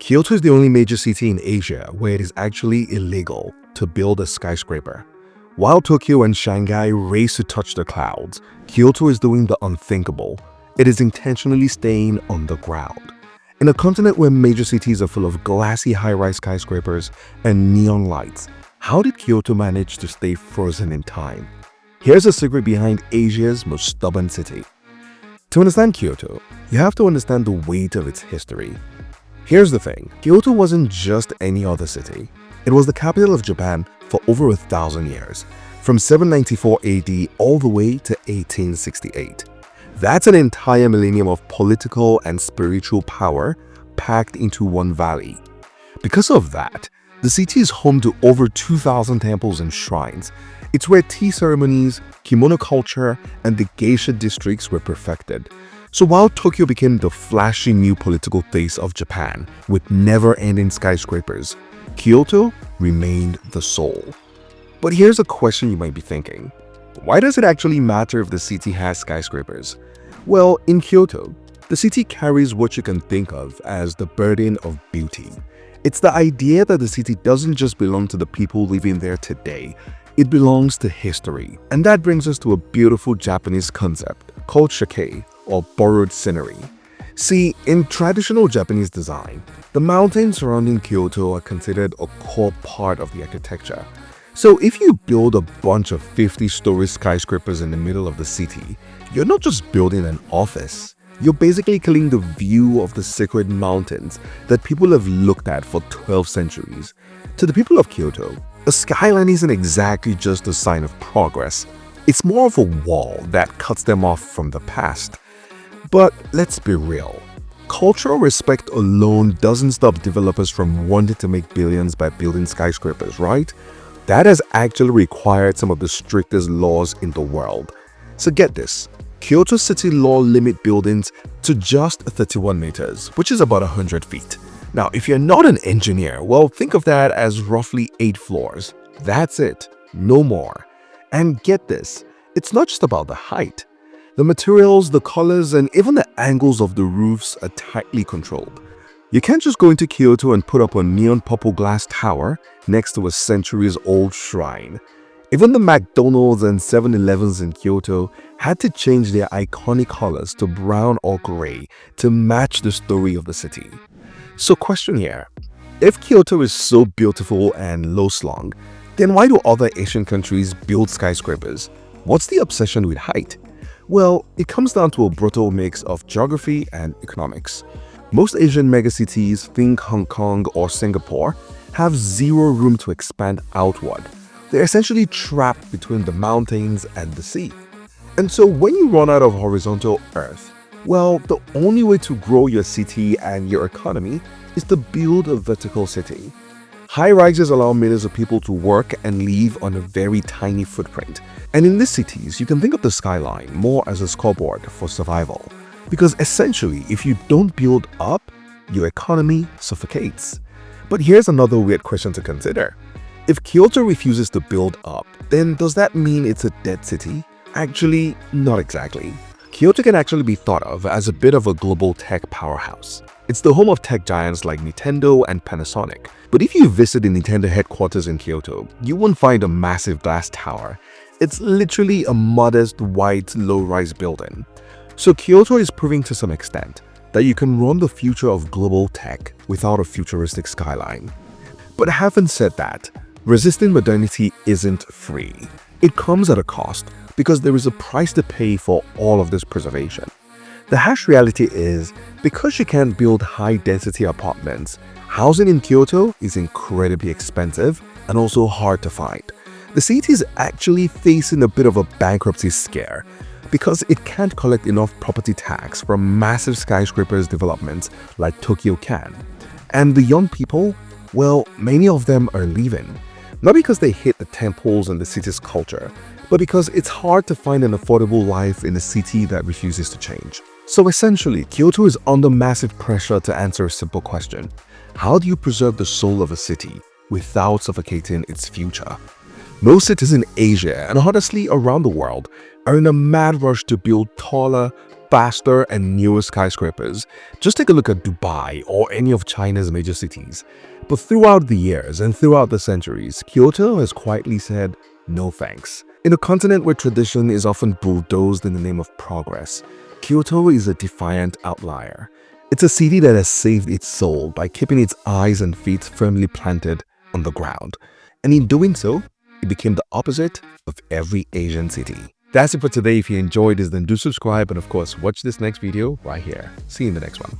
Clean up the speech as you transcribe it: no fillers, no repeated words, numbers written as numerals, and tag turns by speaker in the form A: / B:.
A: Kyoto is the only major city in Asia where it is actually illegal to build a skyscraper. While Tokyo and Shanghai race to touch the clouds, Kyoto is doing the unthinkable. It is intentionally staying underground. In a continent where major cities are full of glassy high-rise skyscrapers and neon lights, how did Kyoto manage to stay frozen in time? Here's a secret behind Asia's most stubborn city. To understand Kyoto, you have to understand the weight of its history. Here's the thing, Kyoto wasn't just any other city. It was the capital of Japan for over 1,000 years, from 794 AD all the way to 1868. That's an entire millennium of political and spiritual power packed into one valley. Because of that, the city is home to over 2,000 temples and shrines. It's where tea ceremonies, kimono culture, and the geisha districts were perfected. So while Tokyo became the flashy new political face of Japan with never-ending skyscrapers, Kyoto remained the soul. But here's a question you might be thinking. Why does it actually matter if the city has skyscrapers? Well, in Kyoto, the city carries what you can think of as the burden of beauty. It's the idea that the city doesn't just belong to the people living there today, it belongs to history. And that brings us to a beautiful Japanese concept called shake, or borrowed scenery. See, in traditional Japanese design, the mountains surrounding Kyoto are considered a core part of the architecture. So if you build a bunch of 50-story skyscrapers in the middle of the city, you're not just building an office. You're basically killing the view of the sacred mountains that people have looked at for 12 centuries. To the people of Kyoto, a skyline isn't exactly just a sign of progress. It's more of a wall that cuts them off from the past. But let's be real. Cultural respect alone doesn't stop developers from wanting to make billions by building skyscrapers, right? That has actually required some of the strictest laws in the world. So get this, Kyoto city law limit buildings to just 31 meters, which is about 100 feet. Now, if you're not an engineer, well, think of that as roughly 8 floors. That's it, no more. And get this, it's not just about the height. The materials, the colors, and even the angles of the roofs are tightly controlled. You can't just go into Kyoto and put up a neon purple glass tower next to a centuries-old shrine. Even the McDonald's and 7-Elevens in Kyoto had to change their iconic colors to brown or gray to match the story of the city. So question here, if Kyoto is so beautiful and low-slung, then why do other Asian countries build skyscrapers? What's the obsession with height? Well, it comes down to a brutal mix of geography and economics. Most Asian megacities, think Hong Kong or Singapore, have zero room to expand outward. They're essentially trapped between the mountains and the sea. And so when you run out of horizontal earth, well, the only way to grow your city and your economy is to build a vertical city. High-rises allow millions of people to work and live on a very tiny footprint. And in these cities, you can think of the skyline more as a scoreboard for survival. Because essentially, if you don't build up, your economy suffocates. But here's another weird question to consider. If Kyoto refuses to build up, then does that mean it's a dead city? Actually, not exactly. Kyoto can actually be thought of as a bit of a global tech powerhouse. It's the home of tech giants like Nintendo and Panasonic. But if you visit the Nintendo headquarters in Kyoto, you won't find a massive glass tower. It's literally a modest, white, low-rise building. So Kyoto is proving to some extent that you can run the future of global tech without a futuristic skyline. But having said that, resisting modernity isn't free. It comes at a cost because there is a price to pay for all of this preservation. The harsh reality is, because you can't build high-density apartments, housing in Kyoto is incredibly expensive and also hard to find. The city is actually facing a bit of a bankruptcy scare because it can't collect enough property tax from massive skyscrapers developments like Tokyo can. And the young people, well, many of them are leaving. Not because they hate the temples and the city's culture, but because it's hard to find an affordable life in a city that refuses to change. So essentially, Kyoto is under massive pressure to answer a simple question. How do you preserve the soul of a city without suffocating its future? Most cities in Asia and honestly around the world are in a mad rush to build taller, faster and newer skyscrapers. Just take a look at Dubai or any of China's major cities. But throughout the years and throughout the centuries, Kyoto has quietly said, no thanks. In a continent where tradition is often bulldozed in the name of progress, Kyoto is a defiant outlier. It's a city that has saved its soul by keeping its eyes and feet firmly planted on the ground. And in doing so, it became the opposite of every Asian city. That's it for today. If you enjoyed this, then do subscribe and of course, watch this next video right here. See you in the next one.